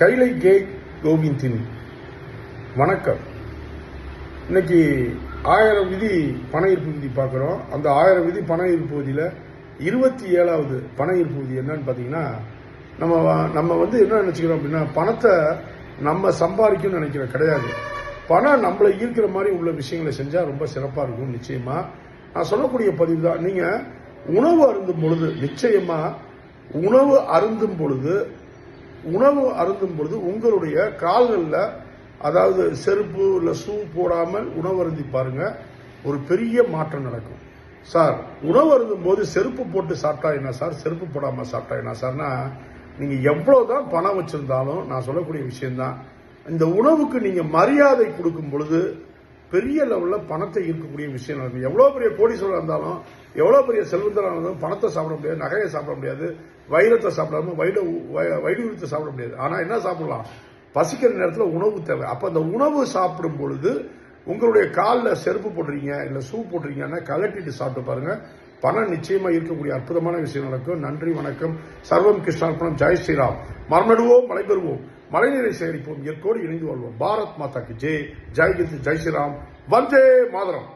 கைலை K கோவிந்தின் வணக்கம். இன்னைக்கு 1000 விதி பண ஈர்ப்பு விதி பார்க்குறோம். அந்த 1000 விதி பண ஈர்ப்பு விதியில் 27வது பண ஈர்ப்பு விதி என்னன்னு பார்த்தீங்கன்னா, நம்ம என்ன நினச்சிக்கிறோம் அப்படின்னா, பணத்தை நம்ம சம்பாதிக்கணும்னு நினைக்கிறோம். கிடையாது. பணம் நம்மளை ஈர்க்கிற மாதிரி உள்ள விஷயங்களை செஞ்சால் ரொம்ப சிறப்பாக இருக்கும். நிச்சயமா நான் சொல்லக்கூடிய பதிவு தான். நீங்கள் உணவு அருந்தும் பொழுது, நிச்சயமா உணவு அருந்தும் பொழுது உங்களுடைய கால்களில், அதாவது செருப்பு இல்லை ஷூ போடாமல் உணவு அருந்தி பாருங்க, ஒரு பெரிய மாற்றம் நடக்கும். சார், உணவு அருந்தும் போது செருப்பு போட்டு சாப்பிட்டா என்ன சார், செருப்பு போடாம சாப்பிட்டா என்ன சார்னா, நீங்க எவ்வளவுதான் பணம் வச்சிருந்தாலும் நான் சொல்லக்கூடிய விஷயம்தான், இந்த உணவுக்கு நீங்க மரியாதை கொடுக்கும் பொழுது பெரிய லெவலில் பணத்தை ஈர்க்கக்கூடிய விஷயம் நடக்கும். எவ்வளவு பெரிய கோடீஸ்வரர் இருந்தாலும், எவ்வளவு பெரிய செல்வந்தராக இருந்தாலும் பணத்தை சாப்பிட முடியாது, நகையை சாப்பிட முடியாது, வைரத்தை சாப்பிடாம வைடூரியத்தை சாப்பிட முடியாது. ஆனா என்ன சாப்பிடலாம்? பசிக்கிற நேரத்தில் உணவு தேவை. அப்ப அந்த உணவு சாப்பிடும் பொழுது உங்களுடைய காலில் செருப்பு போடுறீங்க இல்ல ஷூ போடுறீங்கன்னா கலட்டிட்டு சாப்பிட்டு பாருங்க, பணம் நிச்சயமா இருக்கக்கூடிய அற்புதமான விஷயம் நடக்கும். நன்றி, வணக்கம். சர்வம் கிருஷ்ணார்ப்பணம். ஜெய் ஸ்ரீராம். மரமெடுவோம், மழை பெறுவோம், மழைநீரை சேகரிப்போம், இயற்கையோடு இணைந்து வாழ்வோம். பாரத் மாதா கி ஜெய். ஜெய் ஹிந்த், ஜெய் ஸ்ரீராம், வந்தே மாதரம்.